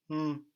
Hmm.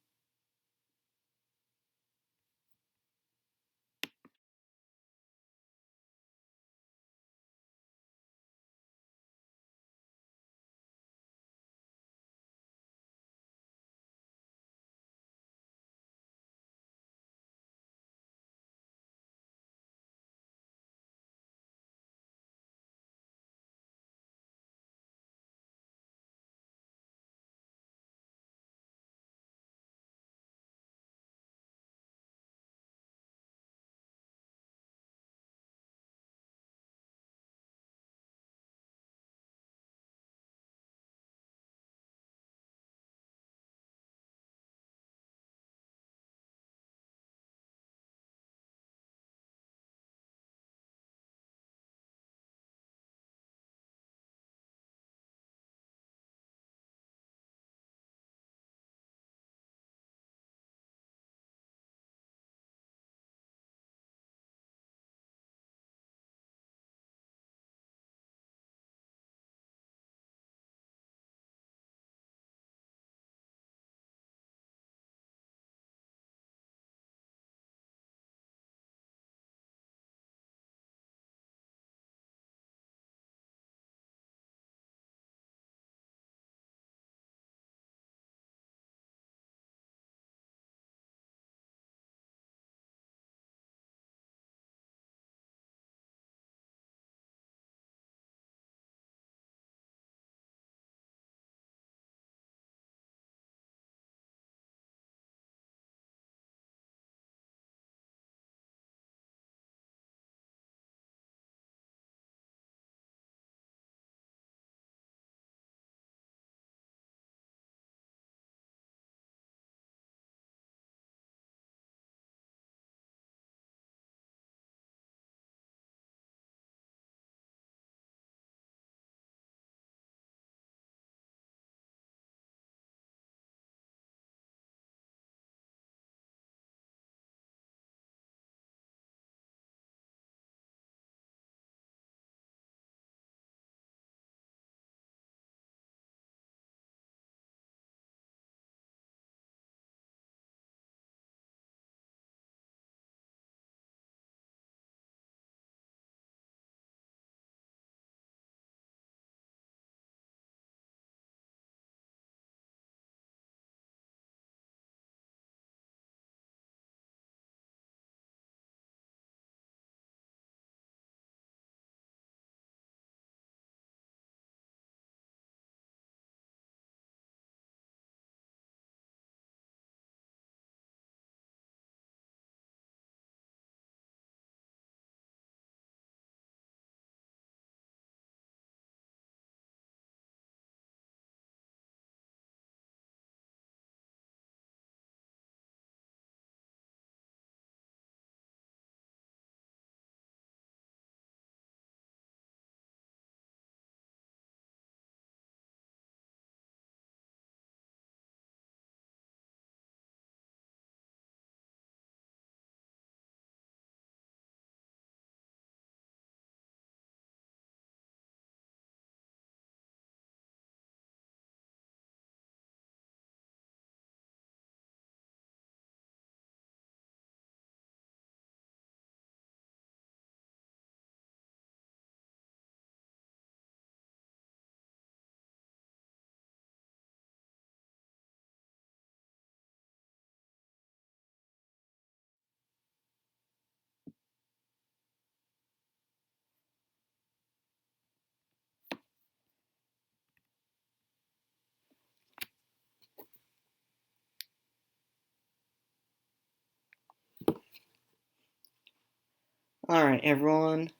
Alright, everyone.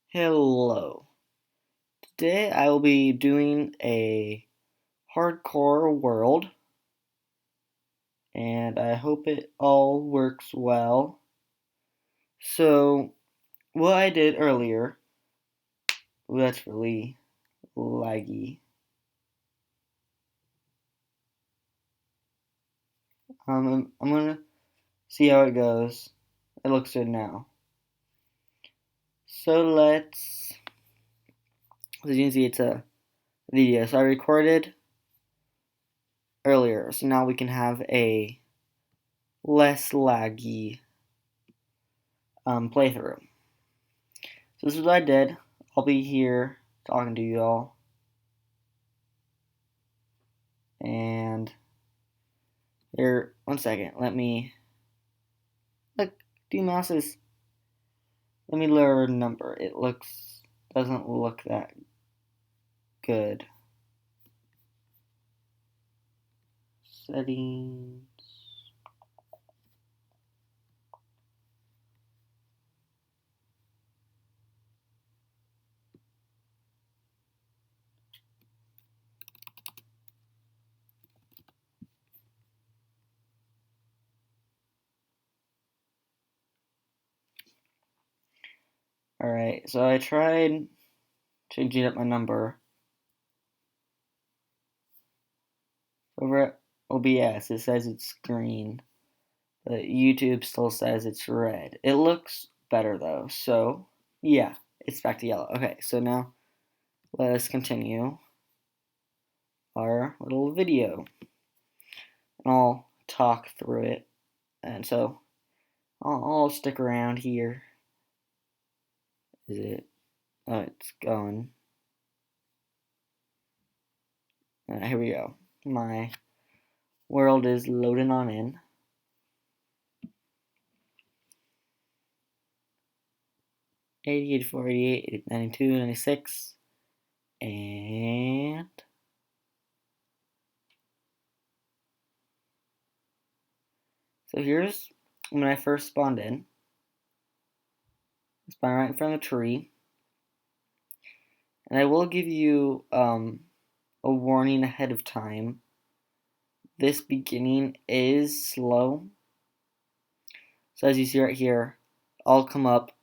Hello. Today I will be doing a hardcore world, and I hope it all works well. So, what I did earlier, that's really laggy. I'm gonna see how it goes. It looks good now. So as you can see, it's a video. So I recorded earlier. So now we can have a less laggy playthrough. So this is what I did. I'll be here talking to you all. And here, one second, let me, look, DMouses, let me lower a number. It doesn't look that good. Settings. Alright, so I tried changing up my number. Over at OBS, it says it's green, but YouTube still says it's red. It looks better though, so yeah, it's back to yellow. Okay, so now let us continue our little video. And I'll talk through it. And so I'll stick around here. Is it? Oh, it's gone. Here we go. My world is loading on in. '80, '84, '88, '92, '96, and so here's when I first spawned in. I spawned right in front of the tree. And I will give you a warning ahead of time. This beginning is slow. So as you see right here, I'll come up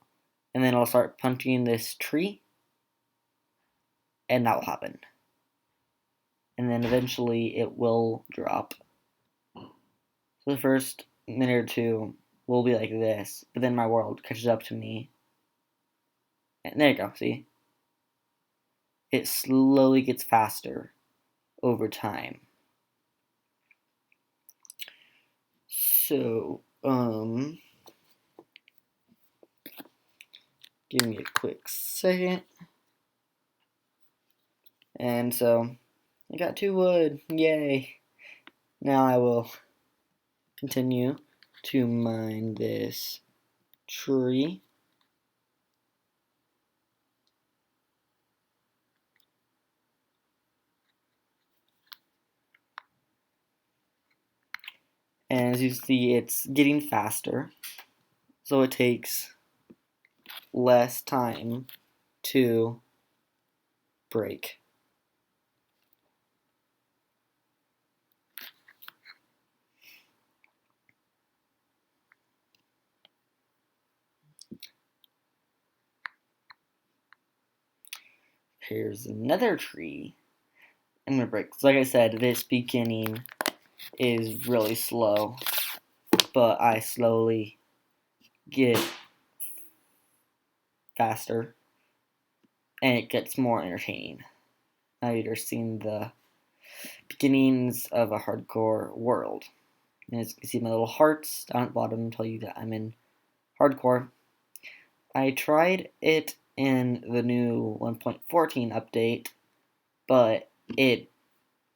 and then I'll start punching this tree. And that will happen. And then eventually it will drop. So the first minute or two will be like this, but then my world catches up to me. And there you go, see? It slowly gets faster over time. So, give me a quick second. And so, I got 2 wood, yay! Now I will continue to mine this tree. And as you see, it's getting faster, so it takes less time to break. Here's another tree. I'm gonna break. So like I said, this beginning is really slow, but I slowly get faster, and it gets more entertaining. Now you're seeing the beginnings of a hardcore world. And as you can see, my little hearts down at the bottom tell you that I'm in hardcore. I tried it in the new 1.14 update, but it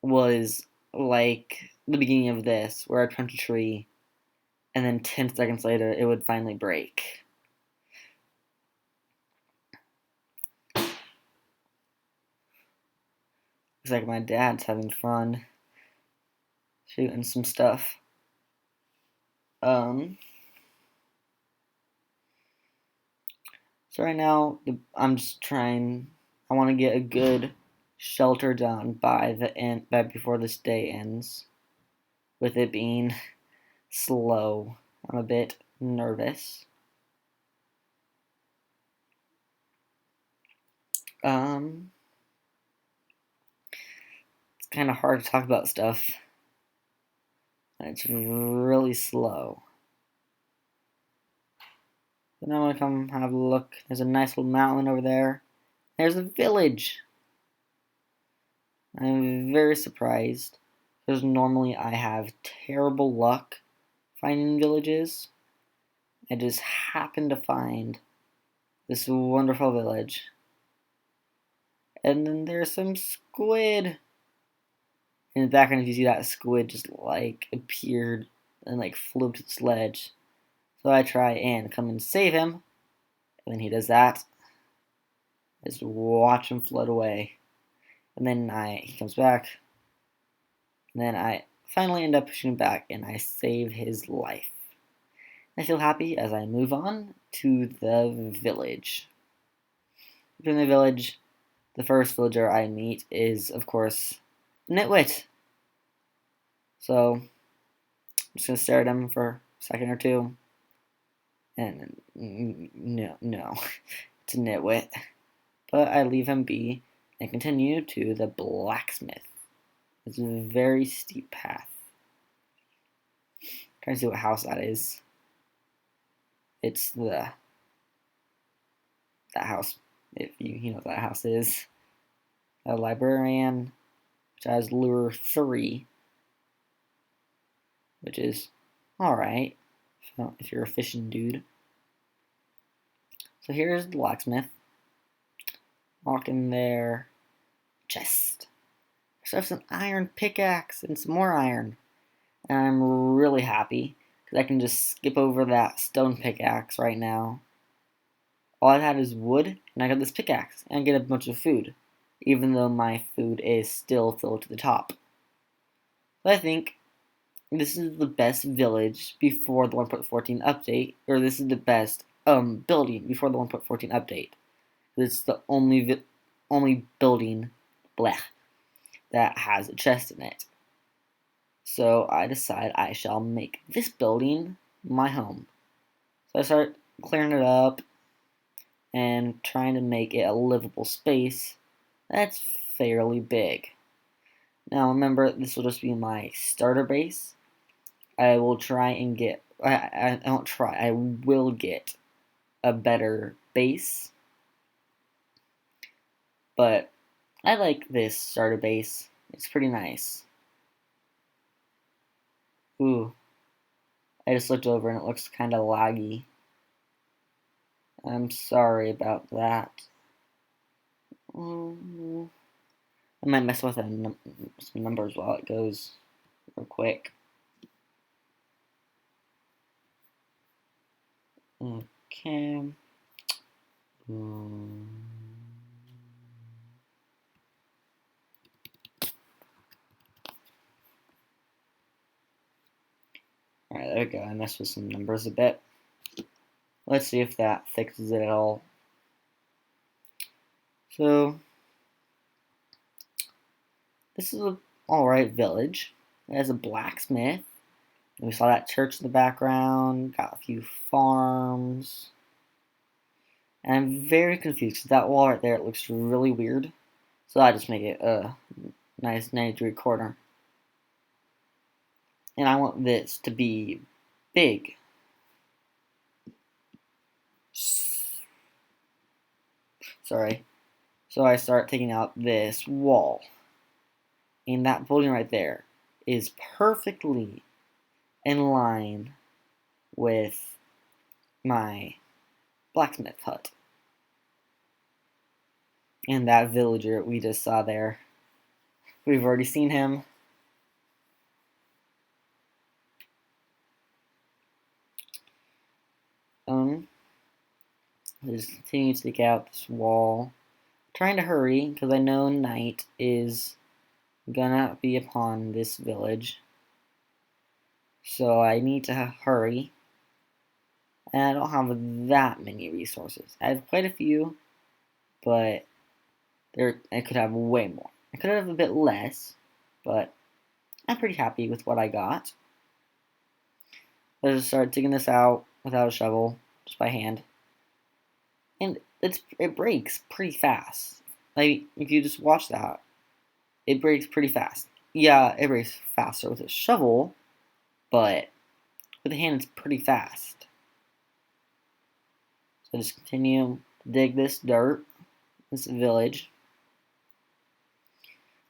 was like the beginning of this, where I'd punch a tree, and then 10 seconds later, it would finally break. Looks like my dad's having fun shooting some stuff. So right now, I'm just trying. I want to get a good shelter done by before this day ends. With it being slow, I'm a bit nervous. It's kind of hard to talk about stuff. It's really slow. But now I'm gonna come have a look. There's a nice little mountain over there. There's a village. I'm very surprised because normally I have terrible luck finding villages. I just happened to find this wonderful village. And then there's some squid. In the background, if you see that squid just like appeared and like flew to the sledge. So I try and come and save him. And then he does that. I just watch him float away. And then he comes back. And then I finally end up pushing him back and I save his life. I feel happy as I move on to the village. In the village, the first villager I meet is, of course, Nitwit. So I'm just gonna stare at him for a second or two. And no, it's a Nitwit. But I leave him be and continue to the blacksmith. It's a very steep path. Trying to see what house that is. It's that house. If you know what that house is. A librarian, which has lure 3, which is alright if you're a fishing dude. So here's the blacksmith. Walk in there. Chest. So I have some iron pickaxe and some more iron. And I'm really happy because I can just skip over that stone pickaxe right now. All I've had is wood, and I got this pickaxe, and I get a bunch of food, even though my food is still filled to the top. But I think this is the best village before the 1.14 update, or this is the best building before the 1.14 update. It's the only building that has a chest in it. So I decide I shall make this building my home. So I start clearing it up and trying to make it a livable space that's fairly big. Now remember, this will just be my starter base. I will try and get, I won't try, I will get a better base. But I like this starter base. It's pretty nice. Ooh, I just looked over and it looks kind of laggy. I'm sorry about that. I might mess with some numbers while it goes real quick. Okay. Alright, there we go. I messed with some numbers a bit. Let's see if that fixes it at all. So, this is an alright village. It has a blacksmith. We saw that church in the background. Got a few farms. And I'm very confused. That wall right there, it looks really weird. So I just make it a nice 90-degree corner. And I want this to be big. Sorry. So I start taking out this wall. And that building right there is perfectly in line with my blacksmith hut. And that villager we just saw there, we've already seen him. I just continue to take out this wall. Trying to hurry, because I know night is gonna be upon this village. So I need to hurry. And I don't have that many resources. I have quite a few, but I could have way more. I could have a bit less, but I'm pretty happy with what I got. Let's just start digging this out without a shovel, just by hand. And it breaks pretty fast. Like, if you just watch that, it breaks pretty fast. Yeah, it breaks faster with a shovel, but with a hand it's pretty fast. So just continue to dig this dirt, this village.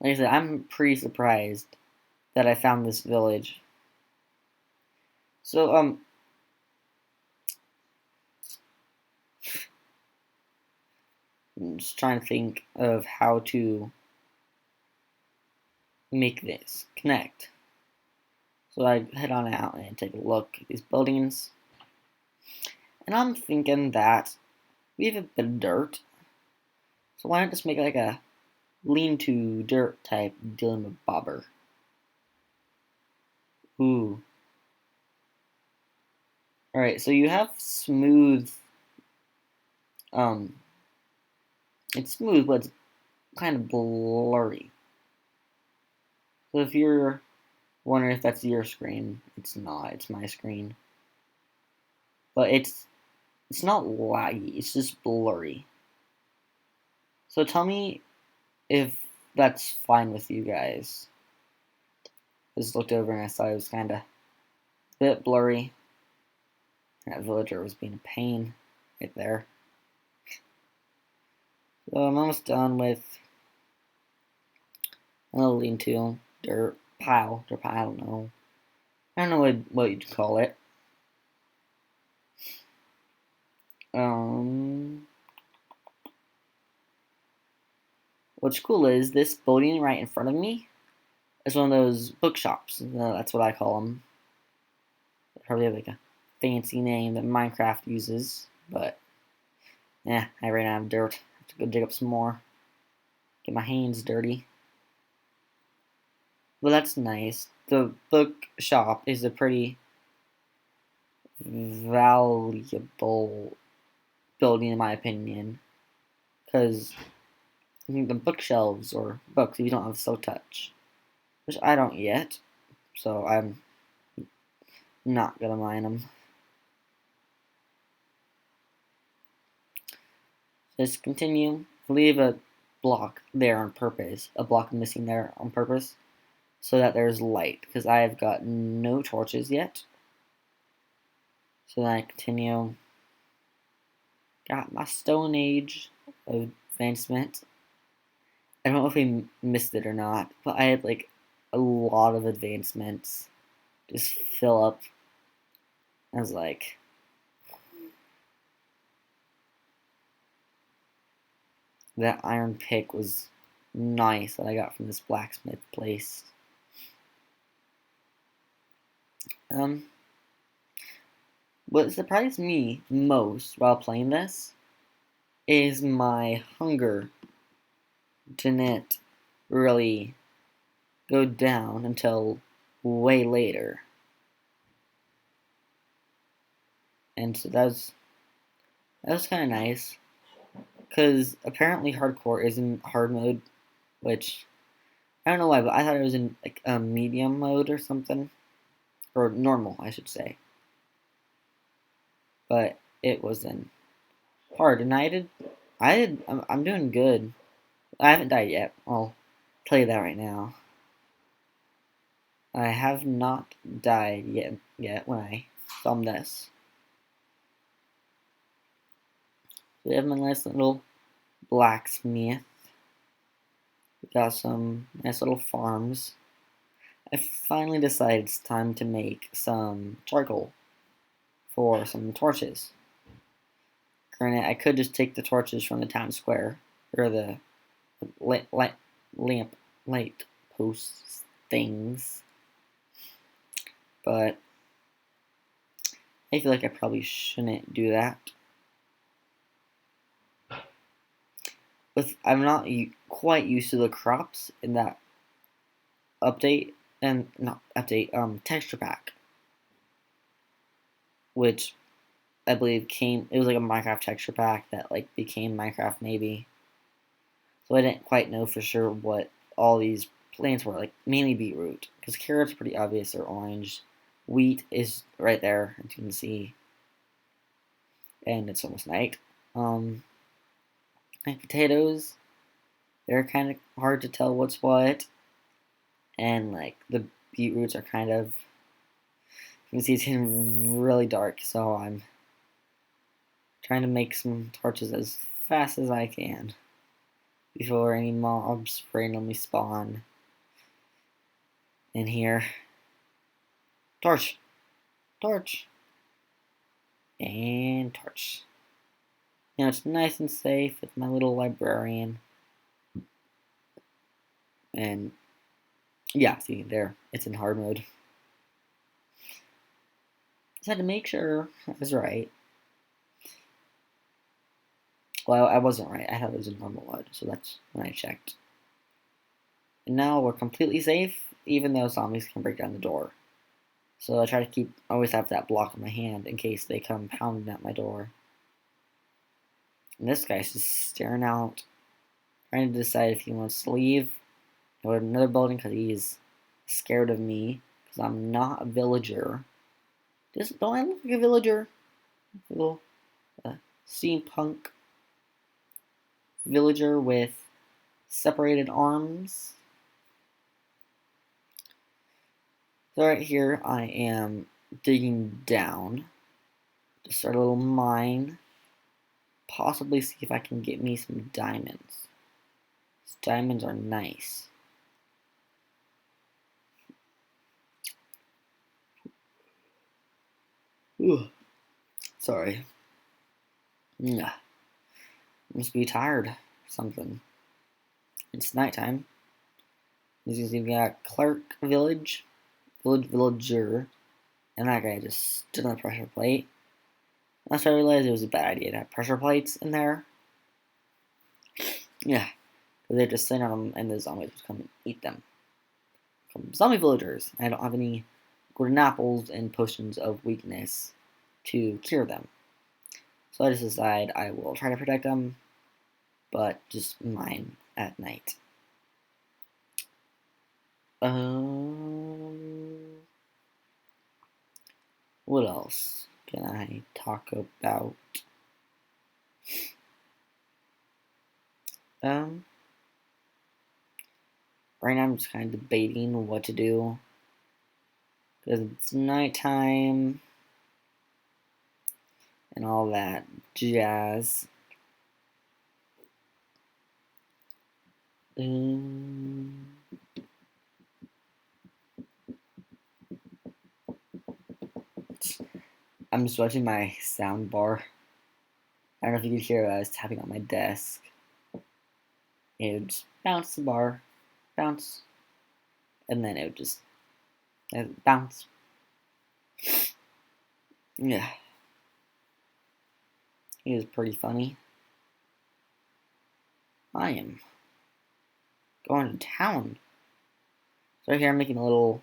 Like I said, I'm pretty surprised that I found this village. So, I'm just trying to think of how to make this connect. So I head on out and take a look at these buildings. And I'm thinking that we have a bit of dirt. So why not just make like a lean-to dirt type dealing with bobber? Ooh. Alright, so you have smooth, um, it's smooth, but it's kind of blurry. So if you're wondering if that's your screen, it's not, it's my screen. But it's not laggy, it's just blurry. So tell me if that's fine with you guys. I just looked over and I saw it was kind of a bit blurry. That villager was being a pain right there. So I'm almost done with a little lean-to dirt pile. I don't know. I don't know what you'd call it. What's cool is this building right in front of me is one of those bookshops. That's what I call them. They probably have like a fancy name that Minecraft uses, but yeah, I ran out of dirt. I have to go dig up some more. Get my hands dirty. Well, that's nice. The bookshop is a pretty valuable building, in my opinion, because the bookshelves or books, you don't have Silk Touch, which I don't yet, so I'm not gonna mine them. Just continue. Leave a block there on purpose, a block missing there on purpose, so that there's light, because I have got no torches yet. So then I continue. Got my Stone Age advancement. I don't know if we missed it or not, but I had like a lot of advancements just fill up. I was like, that iron pick was nice that I got from this blacksmith place. What surprised me most while playing this is my hunger didn't really go down until way later. And so that was kind of nice, because apparently hardcore is in hard mode, which I don't know why, but I thought it was in like a medium mode or something, or normal, I should say. But it was in hard, and I'm doing good. I haven't died yet. I'll tell you that right now. I have not died yet when I film this. We have my nice little blacksmith. We got some nice little farms. I finally decided it's time to make some charcoal for some torches. Granted, I could just take the torches from the town square, or the lamp light posts things, but I feel like I probably shouldn't do that. I'm not quite used to the crops in that update, and not update, texture pack, which I believe it was like a Minecraft texture pack that like became Minecraft maybe. So I didn't quite know for sure what all these plants were, like mainly beetroot, because carrots are pretty obvious, they're orange. Wheat is right there, as you can see, and it's almost night. And potatoes, they're kind of hard to tell what's what, and like the beetroots are kind of, you can see it's getting really dark, so I'm trying to make some torches as fast as I can before any mobs randomly spawn in here. Torch. Torch. And torch. Now it's nice and safe with my little librarian. And yeah, see there, it's in hard mode. Just had to make sure I was right. Well, I wasn't right. I thought it was in normal mode, so that's when I checked. And now we're completely safe, even though zombies can break down the door. So I try to always have that block in my hand in case they come pounding at my door. And this guy's just staring out, trying to decide if he wants to leave, go to another building because he's scared of me, because I'm not a villager. Don't I look like a villager? A little steampunk villager with separated arms. So right here I am digging down to start a little mine. Possibly see if I can get me some diamonds. These diamonds are nice. Ugh. Sorry. Yeah. Must be tired or something. It's nighttime. As you see, we got Clark Villager, and that guy just stood on the pressure plate. That's why I realized it was a bad idea to have pressure plates in there. Yeah, because they just sit on them and the zombies would come and eat them. Zombie villagers. I don't have any golden apples and potions of weakness to cure them. So I just decide I will try to protect them, but just mine at night. What else can I talk about? Right now I'm just kind of debating what to do. Because it's nighttime and all that jazz. I'm just watching my sound bar. I don't know if you could hear it. I was tapping on my desk. It would just bounce the bar, bounce, and then it would just bounce. Yeah. It was pretty funny. I am going to town. So here I'm making a little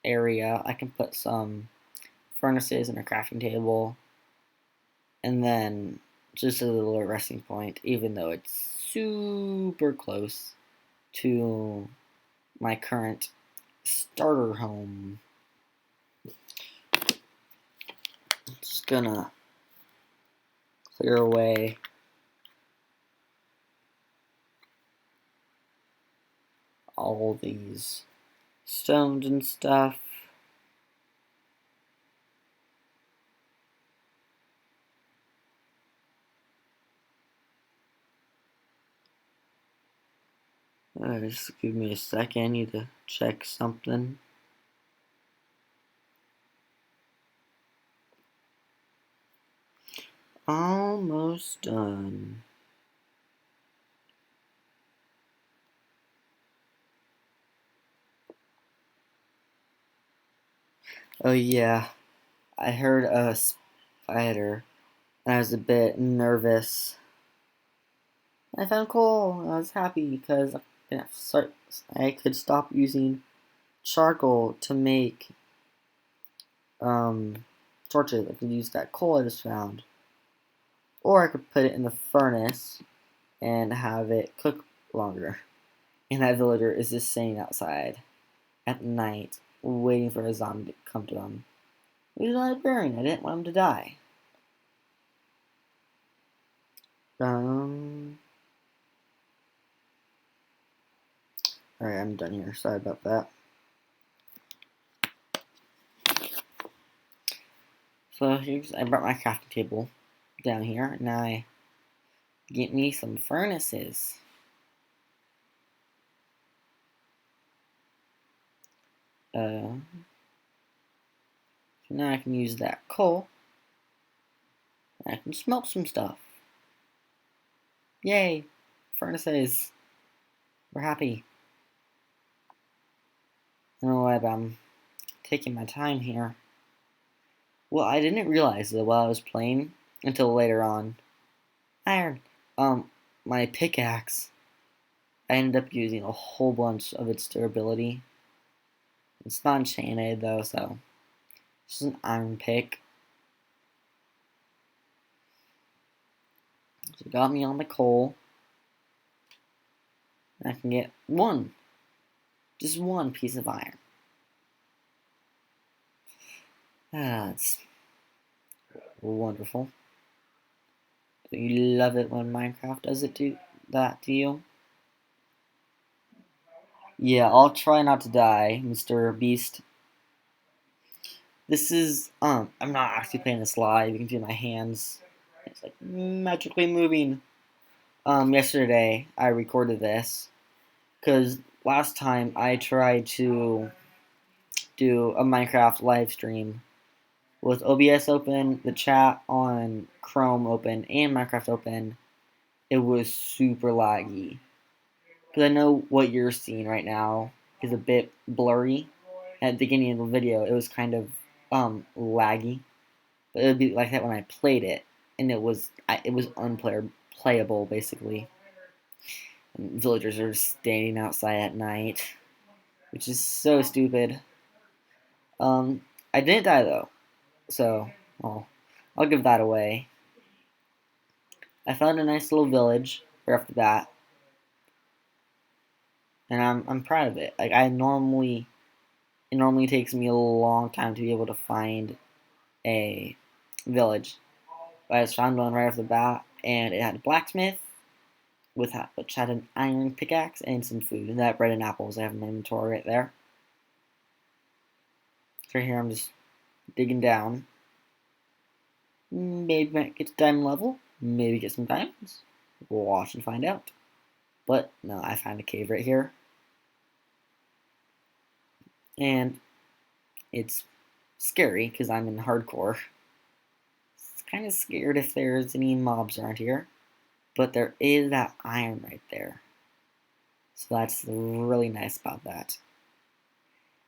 area. I can put some furnaces and a crafting table. And then just a little resting point, even though it's super close to my current starter home. Just gonna clear away all these stones and stuff. Just give me a second, I need to check something. Almost done. Oh yeah, I heard a spider and I was a bit nervous. I found coal. I was happy because I could stop using charcoal to make torches. I could use that coal I just found, or I could put it in the furnace and have it cook longer. And that villager is just sitting outside at night, waiting for a zombie to come to him. He's a librarian. I didn't want him to die. Alright, I'm done here. Sorry about that. So I brought my crafting table down here, and I get me some furnaces. So now I can use that coal. And I can smelt some stuff. Yay! Furnaces. We're happy. I don't know why, but I'm taking my time here. Well, I didn't realize that while I was playing until later on. Iron. My pickaxe. I ended up using a whole bunch of its durability. It's not enchanted though, so it's just an iron pick. So it got me on the coal. I can get just one piece of iron. That's wonderful. Do you love it when Minecraft does it do that to you? Yeah, I'll try not to die, Mr. Beast. This is, I'm not actually playing this live. You can see my hands. It's like magically moving. Yesterday I recorded this because last time I tried to do a Minecraft live stream with OBS open, the chat on Chrome open, and Minecraft open. It was super laggy. Because I know what you're seeing right now is a bit blurry. At the beginning of the video, it was kind of laggy, but it would be like that when I played it, and it was unplayable basically. And villagers are standing outside at night, which is so stupid. I didn't die though, so I'll give that away. I found a nice little village right off the bat, and I'm proud of it. Like it normally takes me a long time to be able to find a village. But I just found one right off the bat, and it had a blacksmith which had an iron pickaxe and some food, and that bread and apples I have in my inventory right there. So here I'm just digging down. Maybe might get to diamond level, maybe get some diamonds. We'll watch and find out. But no, I found a cave right here. And it's scary because I'm in hardcore. It's kind of scared if there's any mobs around here. But there is that iron right there. So that's really nice about that.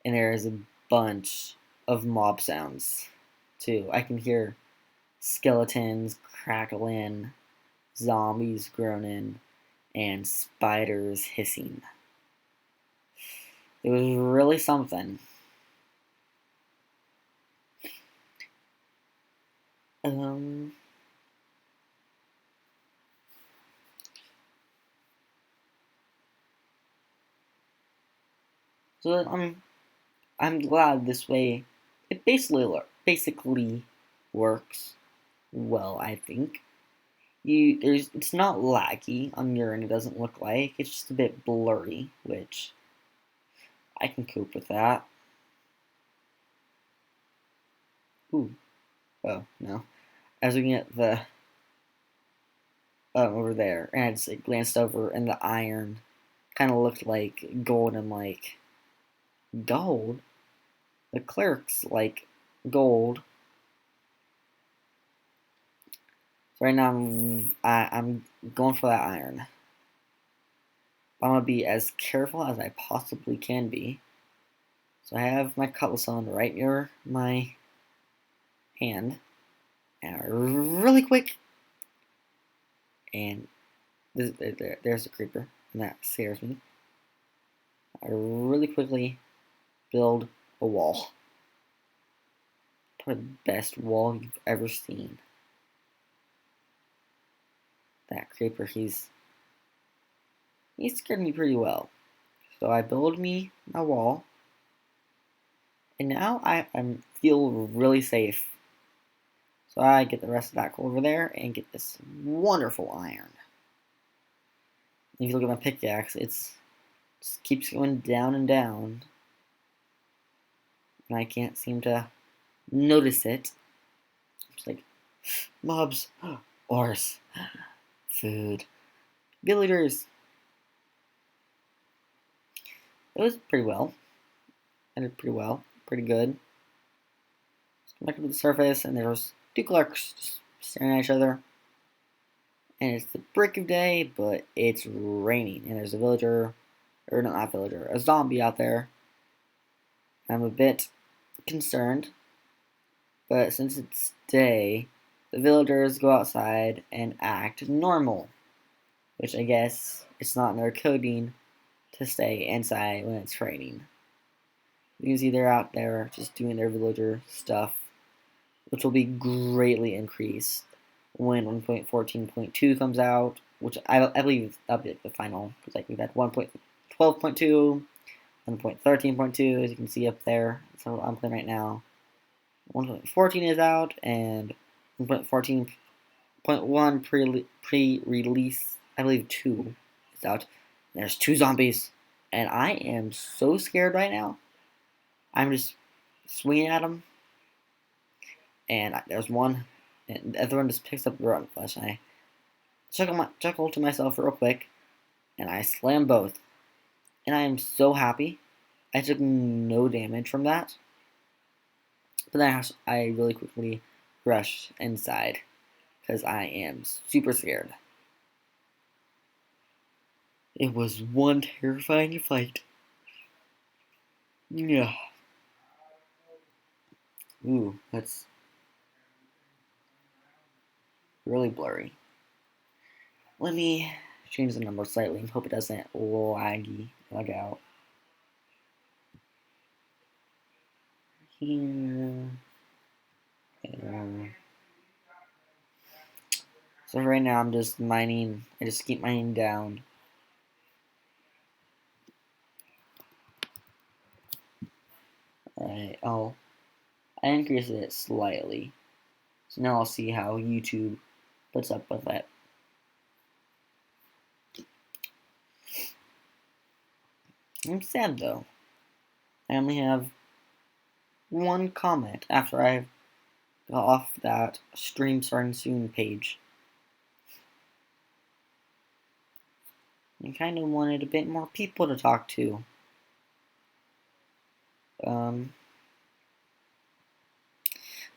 And there is a bunch of mob sounds too. I can hear skeletons crackling, zombies groaning, and spiders hissing. It was really something. So I'm glad this way. It basically works well, I think. It's not laggy on your end. It doesn't look like it's just a bit blurry, which I can cope with that. Ooh, oh no! I was looking at the over there, and I just glanced over, and the iron kind of looked like gold, and like gold. The clerk's like gold. So right now I'm going for that iron. I'm gonna be as careful as I possibly can be. So I have my cobblestone right near my hand, and really quick, and there's a creeper, and that scares me. I really quickly build a wall. Probably the best wall you've ever seen. That creeper, he scared me pretty well. So I build me my wall, and now I feel really safe. So I get the rest of that coal over there and get this wonderful iron. If you look at my pickaxe, it just keeps going down and down, and I can't seem to notice it. It's like mobs, ores, food, villagers. It was pretty well. I did pretty well, pretty good. Come back up to the surface, and there's two clerks just staring at each other. And it's the break of day, but it's raining, and there's a villager, or not a villager, a zombie out there. I'm a bit concerned, but since it's day, the villagers go outside and act normal, which I guess it's not in their coding to stay inside when it's raining. You can see they're out there just doing their villager stuff, which will be greatly increased when 1.14.2 comes out, which I believe that'll be the final, because like we've had 1.12.2, 1.13.2, as you can see up there. That's what I'm playing right now. 1.14 is out, and 1.14.1 pre-release, I believe 2 is out. There's 2 zombies, and I am so scared right now. I'm just swinging at them, and there's one, and the other one just picks up the rotten flesh, and I chuckle to myself real quick, and I slam both, and I am so happy. I took no damage from that, but then I really quickly rushed inside, because I am super scared. It was one terrifying fight. Yeah. Ooh, that's really blurry. Let me change the number slightly and hope it doesn't lag out. Here. So right now I'm just mining. I just keep mining down. Alright, I increased it slightly. So now I'll see how YouTube puts up with it. I'm sad though. I only have one comment after I got off that stream starting soon page. I kind of wanted a bit more people to talk to.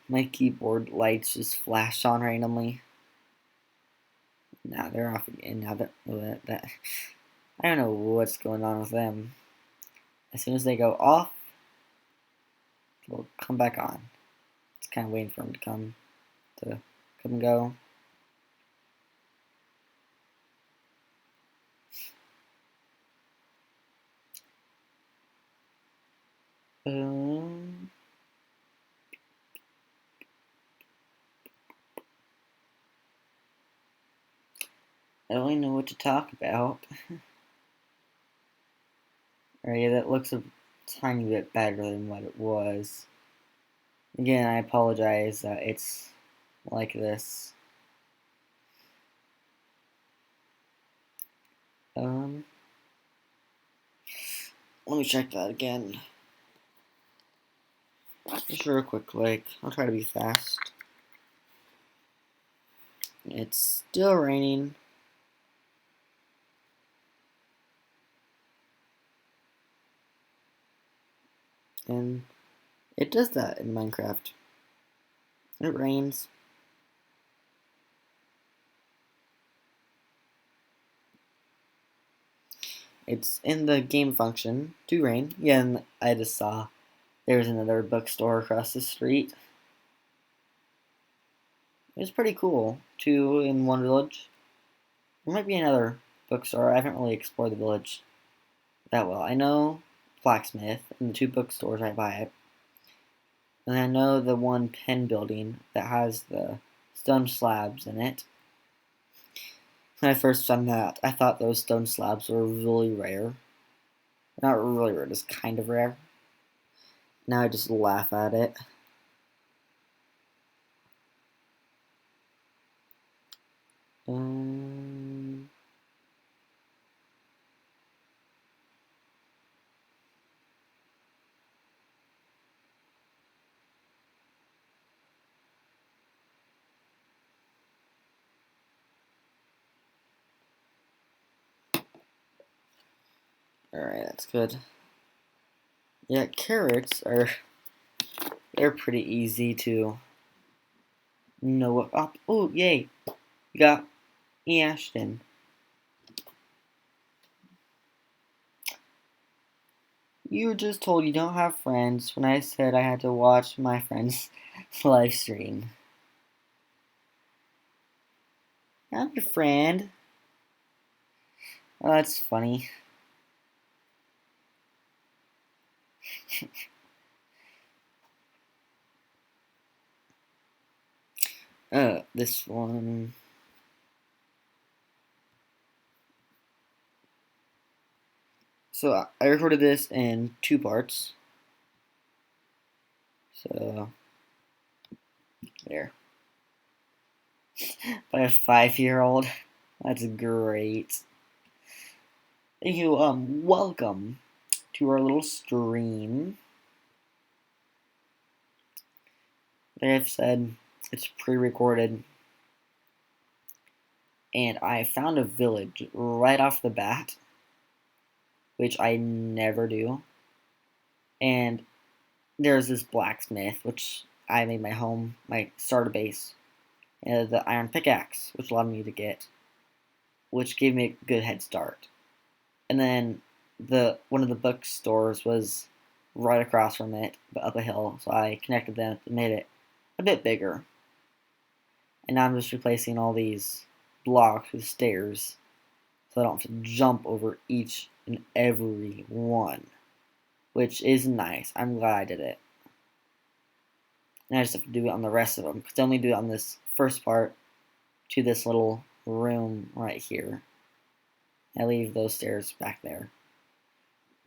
My keyboard lights just flash on randomly. Now they're off again. Now that I don't know what's going on with them. As soon as they go off, they'll come back on. Just kind of waiting for them to come and go. I don't really know what to talk about. Alright, yeah, that looks a tiny bit better than what it was. Again, I apologize that it's like this. Let me check that again. Just real quick, I'll try to be fast. It's still raining. And it does that in Minecraft. It rains. It's in the game function to rain. Yeah, and I just saw there's another bookstore across the street. It's pretty cool. 2 in one village. There might be another bookstore. I haven't really explored the village that well. I know Blacksmith and the 2 bookstores right by it. And I know the one pen building that has the stone slabs in it. When I first found that, I thought those stone slabs were really rare. Not really rare, just kind of rare. Now I just laugh at it. Alright, that's good. Yeah, carrots they're pretty easy to know what up. Oh, yay! You got E. Ashton. You were just told you don't have friends when I said I had to watch my friend's live stream. I'm your friend. Oh, that's funny. This one. So I recorded this in 2 parts. So there. By a 5-year-old. That's great. Thank you. Welcome to our little stream. Like I've said, it's pre-recorded, and I found a village right off the bat, which I never do. And there's this blacksmith, which I made my home, my starter base, and the iron pickaxe, which allowed me to get, which gave me a good head start. And then the one of the bookstores was right across from it, but up a hill, so I connected them and made it a bit bigger. And now I'm just replacing all these blocks with stairs, so I don't have to jump over each and every one, which is nice. I'm glad I did it. And I just have to do it on the rest of them, because I only do it on this first part to this little room right here. I leave those stairs back there.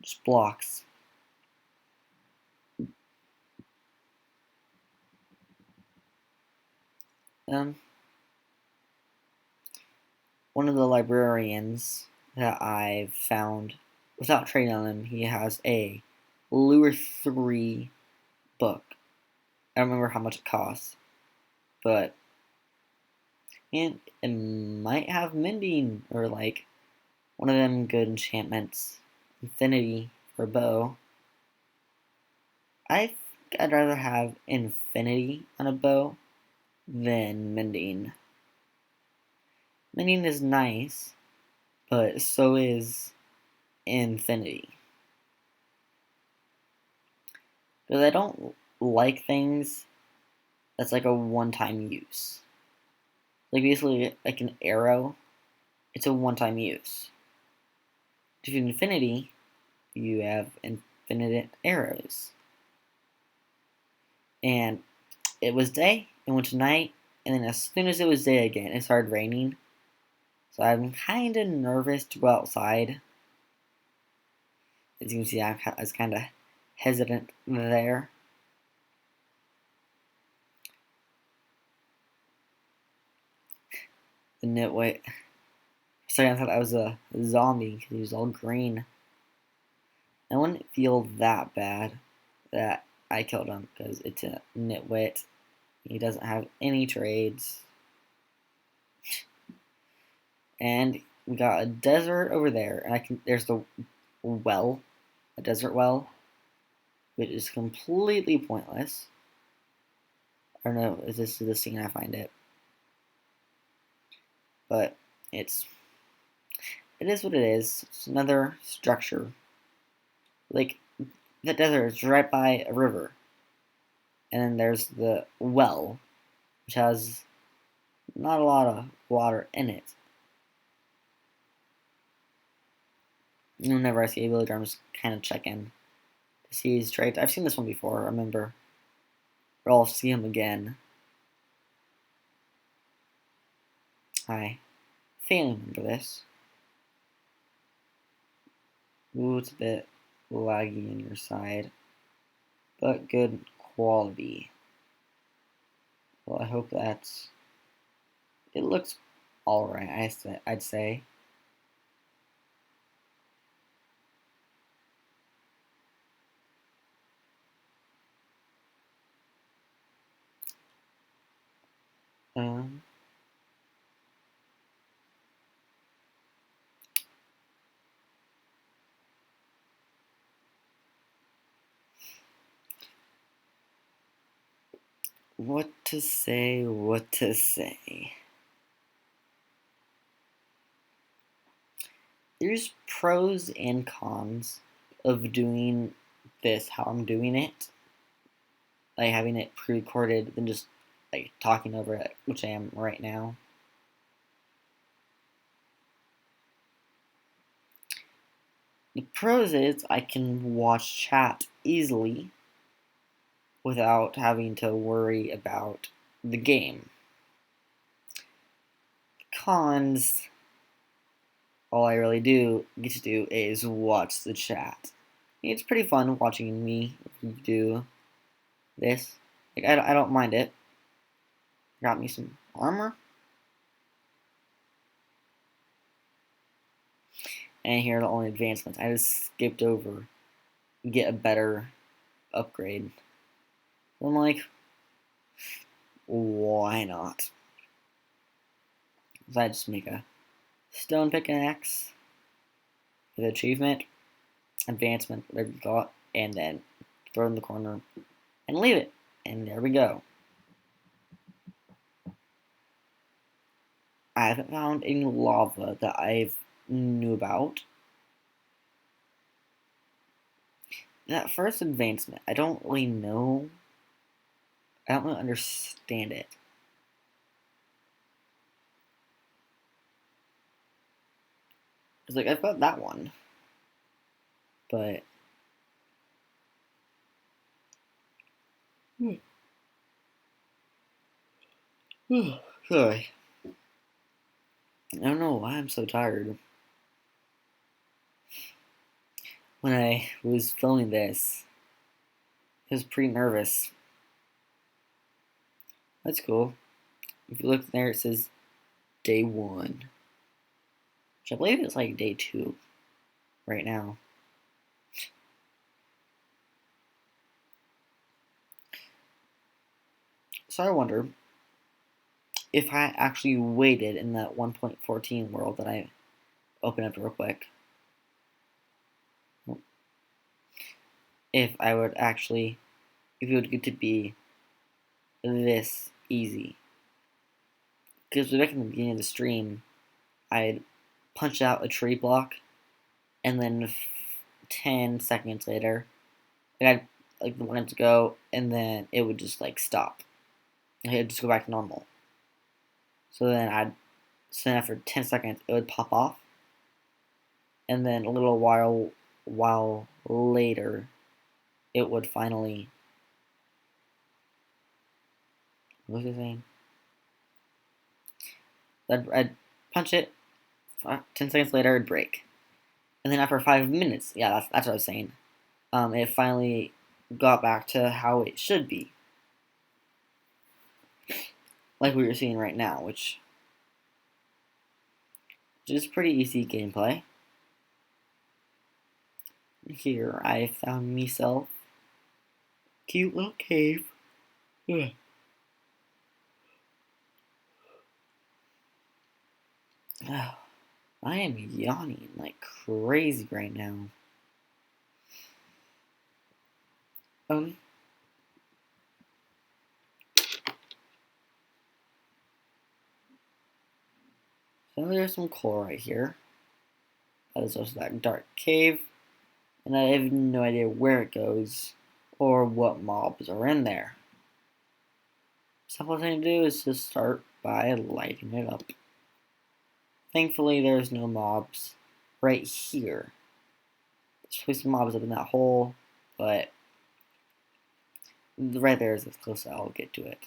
Just blocks. Um, one of the librarians that I've found, without trading on him, he has a Lure 3 book. I don't remember how much it costs, but and it might have mending or like one of them good enchantments. Infinity for a bow. I think I'd rather have infinity on a bow than mending. Mending is nice, but so is infinity. Because I don't like things that's like a one-time use. Like basically like an arrow, it's a one-time use. If you have infinity, you have infinite arrows. And it was day, it went to night, and then as soon as it was day again, it started raining. So I'm kind of nervous to go outside. As you can see, I was kind of hesitant there. The nitwit. So I thought I was a zombie because he was all green. I wouldn't feel that bad that I killed him because it's a nitwit. He doesn't have any trades. And we got a desert over there, and there's the well, a desert well, which is completely pointless. I don't know if this is the scene I find it, but it is what it is. It's another structure. Like the desert is right by a river, and then there's the well, which has not a lot of water in it. Whenever I see a villager, I'm just kind of checking to see his traits. I've seen this one before, I remember. But I'll see him again. I faintly remember this. Ooh, it's a bit laggy on your side, but good quality. Well, I hope that's. It looks alright, I'd say. Um, What to say, what to say. There's pros and cons of doing this how I'm doing it. Like having it pre-recorded than just like talking over it, which I am right now. The pros is I can watch chat easily without having to worry about the game. Cons, all I really get to do is watch the chat. It's pretty fun watching me do this. Like I don't mind it. Got me some armor. And here are the only advancements. I just skipped over get a better upgrade. So I'm like, why not? So I just make a stone pickaxe, get achievement, advancement, whatever you call it, and then throw it in the corner and leave it. And there we go. I haven't found any lava that I've knew about. That first advancement, I don't really know. I don't really understand it. It's like I've got that one, but sorry. I don't know why I'm so tired. When I was filming this, I was pretty nervous. That's cool. If you look there, it says day 1. Which I believe it's like day 2 right now. So I wonder if I actually waited in that 1.14 world that I opened up real quick. If I would actually, if it would get to be this easy. Because back in the beginning of the stream, I'd punch out a tree block, and then 10 seconds later, I'd like wanted to go, and then it would just like stop. It'd just go back to normal. So then after 10 seconds, it would pop off, and then a little while later, it would finally. What was it saying? I'd punch it. 10 seconds later, it'd break, and then after 5 minutes, yeah, that's what I was saying. It finally got back to how it should be, like we were seeing right now, which is pretty easy gameplay. Here, I found myself a cute little cave. Yeah. Oh, I am yawning like crazy right now. Um, so there's some coal right here. There's also that dark cave, and I have no idea where it goes or what mobs are in there. Simple thing to do is just start by lighting it up. Thankfully, there's no mobs right here. There's probably some mobs up in that hole, but right there is as close as I'll get to it.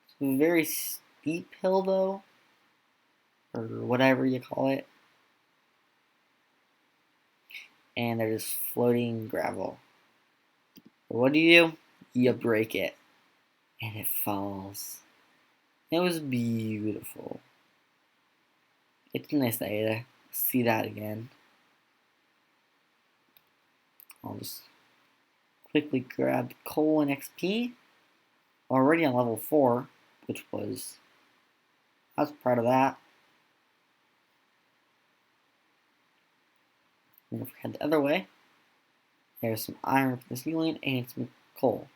It's a very steep hill, though, or whatever you call it. And they're just floating gravel. But what do? You break it, and it falls. It was beautiful. It's nice to see that again. I'll just quickly grab coal and XP. Already on level 4, which was, I was proud of that. And if we head the other way, there's some iron for the ceiling and some coal.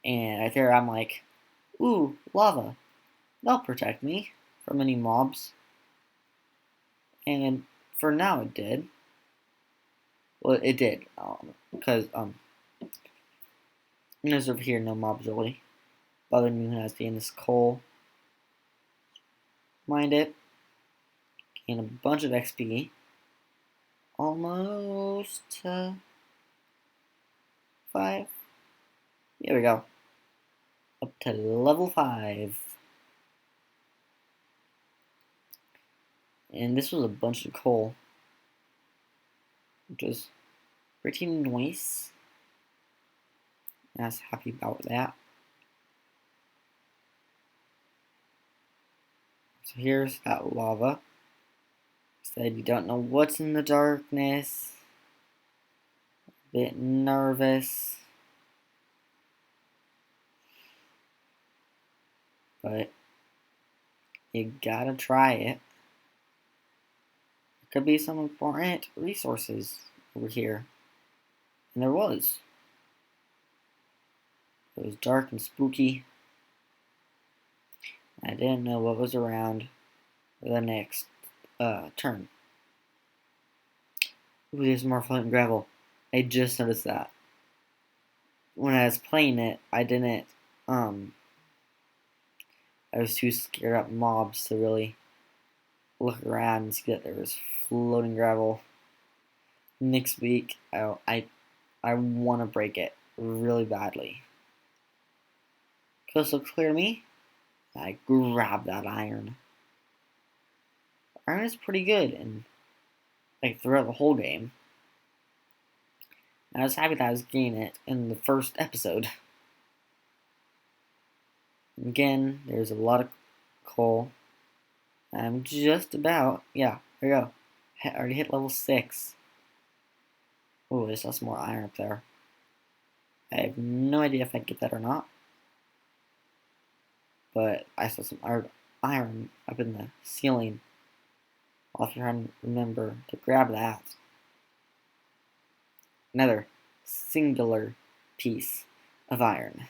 And right there, I'm like, ooh, lava. That'll protect me from any mobs. And for now, it did. Well, it did. Because, there's over here no mobs really bothering me when I was being this coal. Mind it. Gain a bunch of XP. Almost 5. Here we go. Up to level 5. And this was a bunch of coal, which was pretty nice. I was happy about that. So here's that lava. Said you don't know what's in the darkness. A bit nervous. But you gotta try it. Could be some important resources over here. And there was. It was dark and spooky. I didn't know what was around the next turn. Ooh, there's more flint and gravel. I just noticed that. When I was playing it, I didn't, I was too scared of mobs to really look around and see that there was floating gravel. Next week, I want to break it really badly. Because it looks clear to me. I grab that iron. Iron is pretty good, and like throughout the whole game. I was happy that I was getting it in the first episode. Again, there's a lot of coal. I'm just about, yeah, there we go. I already hit level 6. Oh, there's lots more iron up there. I have no idea if I get that or not. But I saw some iron up in the ceiling. I'll have to try and remember to grab that. Another singular piece of iron.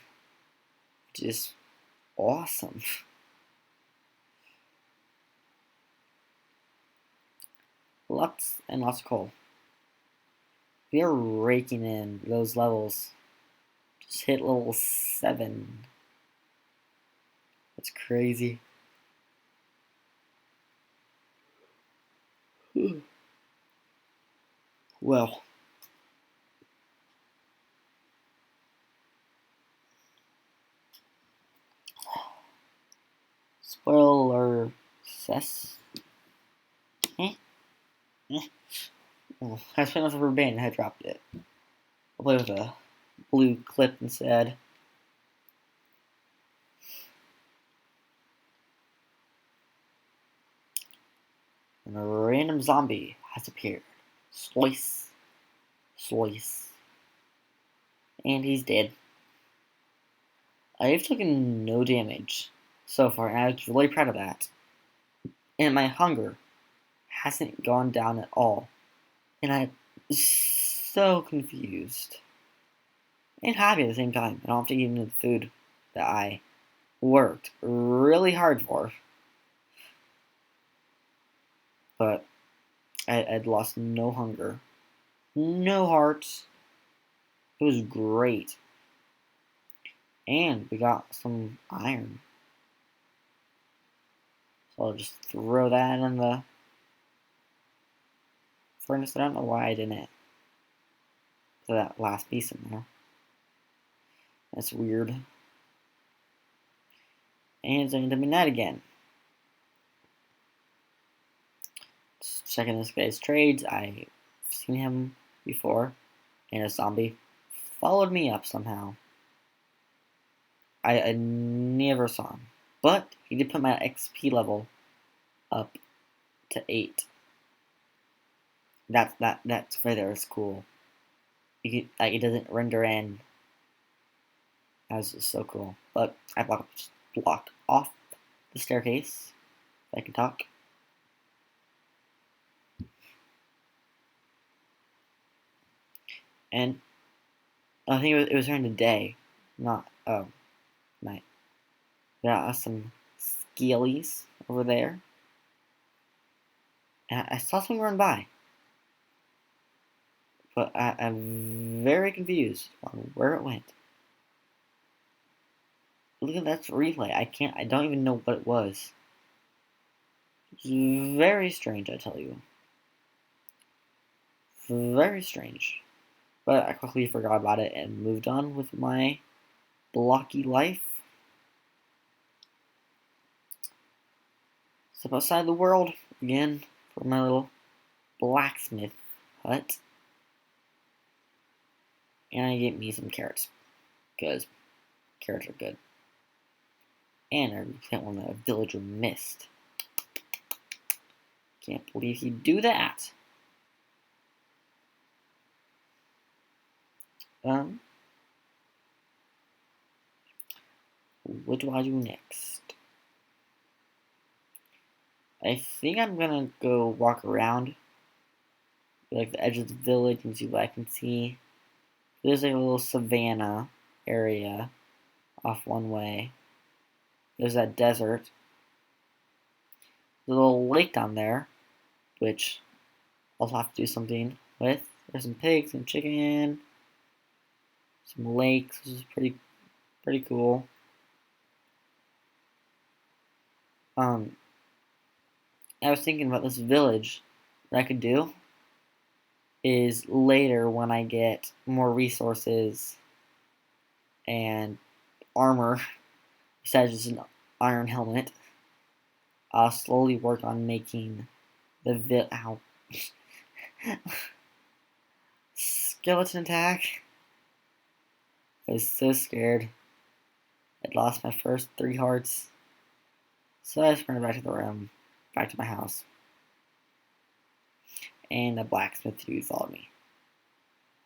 Which is awesome. Lots and lots of coal. We are raking in those levels. Just hit level 7. That's crazy. Well. Spoiler cess. Oh, I spent enough rubber band and I dropped it. I'll play with a blue clip instead. And a random zombie has appeared. Slice. Slice. And he's dead. I've taken no damage so far, and I was really proud of that. And my hunger hasn't gone down at all. And I'm so confused. And happy at the same time. I don't have to eat any of the food that I worked really hard for. But I'd lost no hunger. No hearts. It was great. And we got some iron. So I'll just throw that in the furnace. I don't know why I didn't put that last piece in there. That's weird. And it's going to midnight again. Just checking this guy's trades. I've seen him before. And a zombie followed me up somehow. I never saw him. But he did put my XP level up to 8. That's right there is cool. It doesn't render in. That was just so cool. But I blocked off the staircase. If I can talk. And I think it was during the day, not Oh, nice. Got some skeelies over there. And I saw someone run by, but I'm very confused on where it went. Look at that replay. I don't even know what it was. It's very strange, I tell you. Very strange. But I quickly forgot about it and moved on with my blocky life. Step outside the world again for my little blacksmith hut. And I get me some carrots. Because carrots are good. And I replant one that a villager missed. Can't believe he'd do that. What do I do next? I think I'm gonna go walk around like the edge of the village and see what I can see. There's like a little savannah area off one way. There's that desert. There's a little lake down there, which I'll have to do something with. There's some pigs, some chicken, some lakes, which is pretty cool. I was thinking about this village. What I could do is later when I get more resources and armor, besides just an iron helmet, I'll slowly work on making the ow. Skeleton attack. I was so scared. I'd lost my first 3 hearts. So I sprinted back to the room, back to my house. And the blacksmith dude followed me.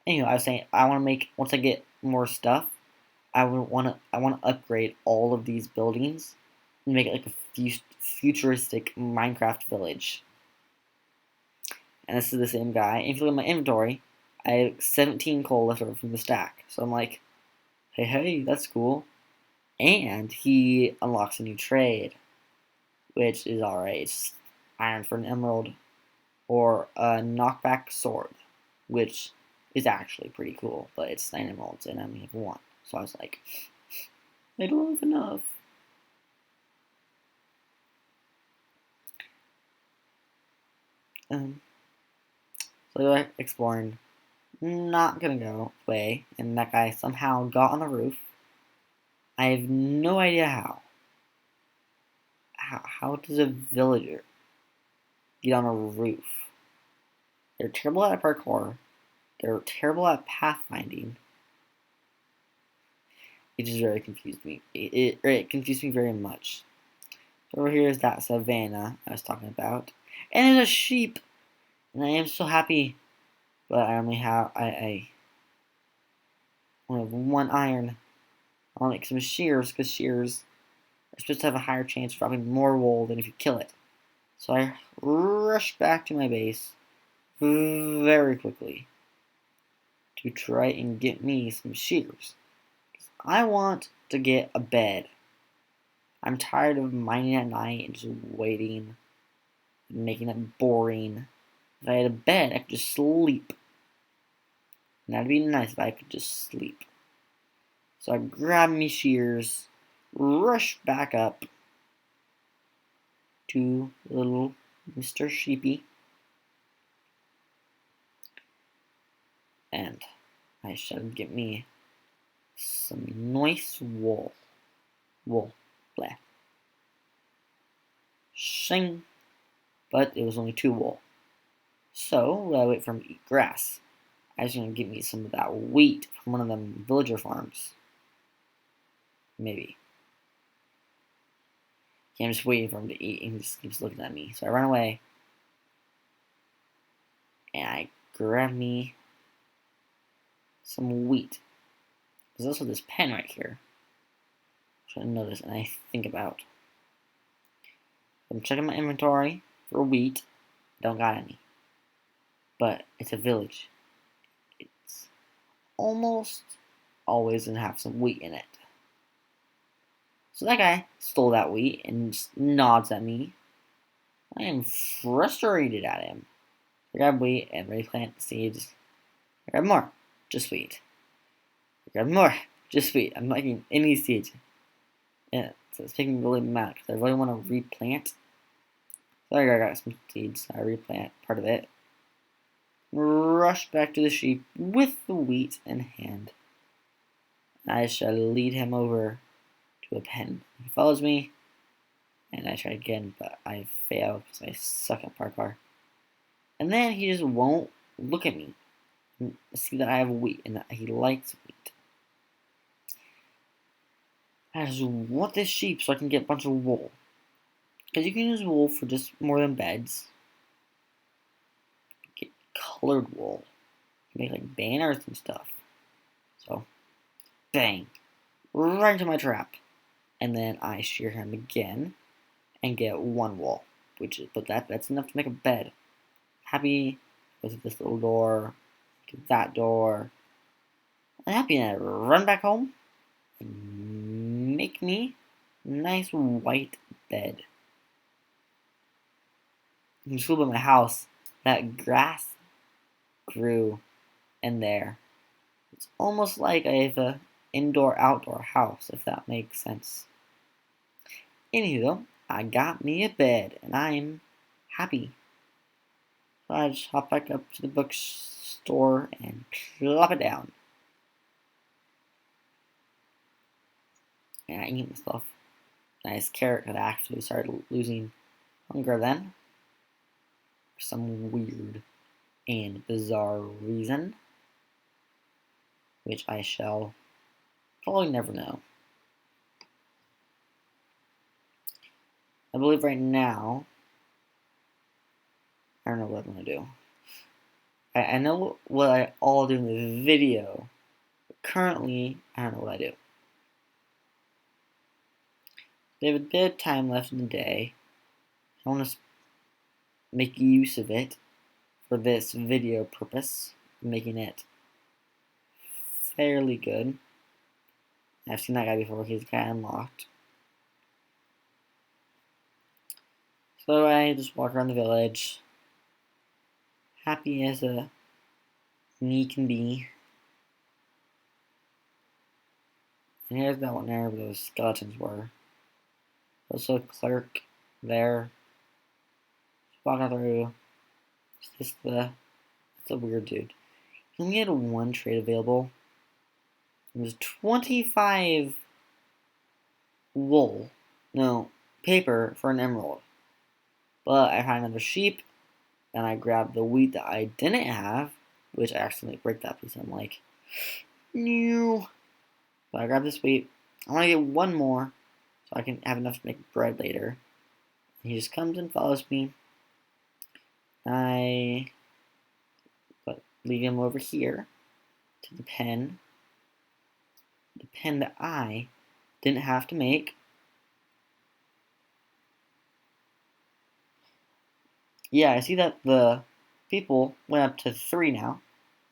Anyway, I was saying I want to make, once I get more stuff, I want to upgrade all of these buildings and make it like a futuristic Minecraft village. And this is the same guy. And if you look at my inventory, I have 17 coal left over from the stack. So I'm like, hey, that's cool. And he unlocks a new trade, which is alright. It's iron for an emerald, or a knockback sword, which is actually pretty cool. But it's 9 emeralds, and I only have 1. So I was like, I don't have enough. So I exploring. Not gonna go away, and that guy somehow got on the roof. I have no idea how. How does a villager get on a roof? They're terrible at parkour. They're terrible at pathfinding. It just very confused me. It confused me very much. So over here is that savannah I was talking about. And there's a sheep! And I am so happy. But I only have I only have 1 iron. I'll make some shears, because shears are supposed to have a higher chance of dropping more wool than if you kill it. So I rush back to my base very quickly to try and get me some shears. I want to get a bed. I'm tired of mining at night and just waiting and making it boring. If I had a bed, I could just sleep. And that'd be nice if I could just sleep. So I grab me shears, rush back up to little Mr. Sheepy, and I should get me some nice wool. Blah. Shing. But it was only 2 wool. So, while I wait for him to eat grass, I was going to get me some of that wheat from one of them villager farms. Maybe. Yeah, I'm just waiting for him to eat, and he just keeps looking at me. So I run away, and I grab me some wheat. There's also this pen right here, which I notice and I think about. I'm checking my inventory for wheat. Don't got any. But it's a village. It's almost always gonna have some wheat in it. So that guy stole that wheat and just nods at me. I am frustrated at him. I grab wheat and replant the seeds. I grab more, just wheat. I grab more, just wheat. I'm not getting any seeds. Yeah, so it's making me really mad because I really want to replant. So I got some seeds. I replant part of it. Rush back to the sheep with the wheat in hand. I shall lead him over to a pen. He follows me, and I try again, but I fail because I suck at parkour. And then he just won't look at me and see that I have wheat and that he likes wheat. I just want this sheep so I can get a bunch of wool. Because you can use wool for just more than beds. Get colored wool. Make like banners and stuff. So, bang. Right into my trap. And then I shear him again and get one wool. But that's enough to make a bed. Happy with this little door. Get that door. I'm happy and I run back home and make me a nice white bed. You can by my house, that grass grew in there. It's almost like I have an indoor-outdoor house, if that makes sense. Anywho, though, I got me a bed, and I'm happy. So I just hop back up to the bookstore and plop it down. And I eat myself a nice carrot that I actually started losing hunger then. For some weird and bizarre reason. Which I shall probably never know. I believe right now, I don't know what I'm going to do. I know what I'll do in the video, but currently, I don't know what I do. We have a bit of time left in the day. I want to make use of it for this video purpose, making it fairly good. I've seen that guy before, he's got unlocked. So I just walk around the village, happy as a me can be. And here's that one there where those skeletons were. Also a clerk there. Just walking through. It's a weird dude. He only had one trade available. It was 25 wool. No, paper for an emerald. But I found another sheep, and I grabbed the wheat that I didn't have, which I accidentally break that piece. I'm like, no. But I grabbed this wheat. I want to get one more, so I can have enough to make bread later. And he just comes and follows me. I lead him over here to the pen that I didn't have to make. Yeah, I see that the people went up to 3 now.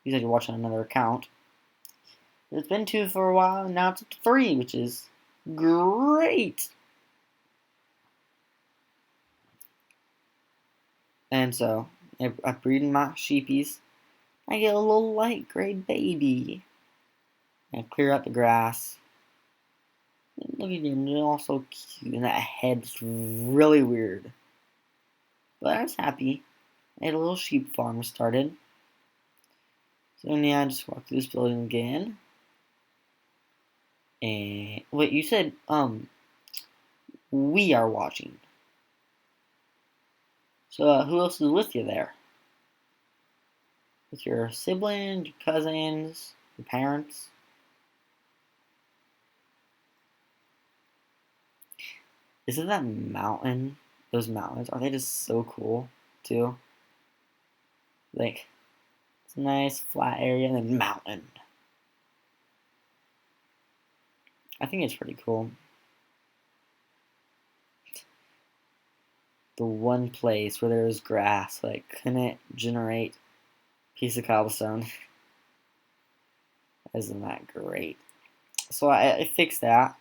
You said you're watching another account. It's been 2 for a while, and now it's up to 3, which is great. And so, I breed my sheepies. I get a little light gray baby. I clear out the grass. Look at him, they're all so cute, and that head's really weird. But I was happy. I had a little sheep farm started. So now I just walk through this building again. And wait, you said we are watching. So who else is with you there? With your siblings, your cousins, your parents? Isn't that mountain? Those mountains, are they just so cool too? Like, it's a nice flat area and then mountain. I think it's pretty cool. The one place where there was grass, like, couldn't generate a piece of cobblestone. Isn't that great? So I fixed that.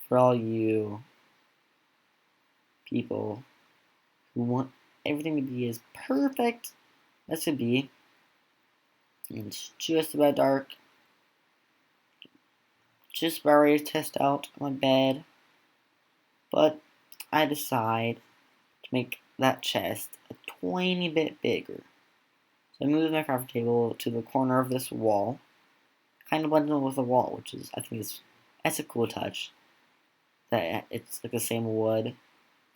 for all you people who want everything to be as perfect as could be. And it's just about dark. Just about ready to test out my bed. But I decide to make that chest a tiny bit bigger. So I move my crafting table to the corner of this wall. Kind of blends in with the wall, which is, I think, that's a cool touch. That it's like the same wood,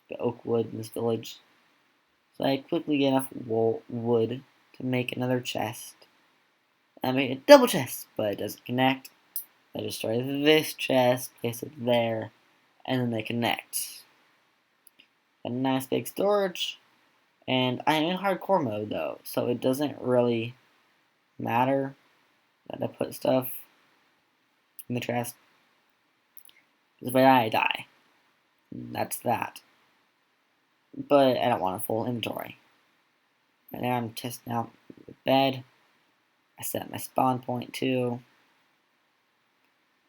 the oak wood in this village. So I quickly get enough wood to make another chest. I made a double chest, but it doesn't connect. I destroy this chest, place it there, and then they connect. A nice big storage, and I'm in hardcore mode though, so it doesn't really matter that I put stuff in the chest. Because if I die. That's that. But I don't want a full inventory. Right now I'm testing out the bed. I set my spawn point too.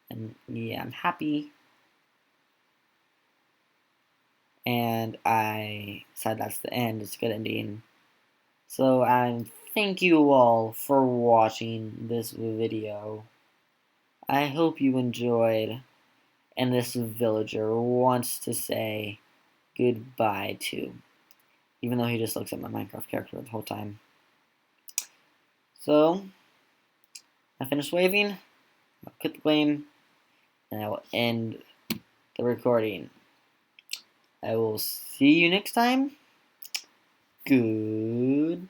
And yeah, I'm happy. And I decided that's the end. It's a good ending. So thank you all for watching this video. I hope you enjoyed. And this villager wants to say goodbye to, even though he just looks at my Minecraft character the whole time. So, I finished waving, I'll quit the game, and I will end the recording. I will see you next time. Goodbye.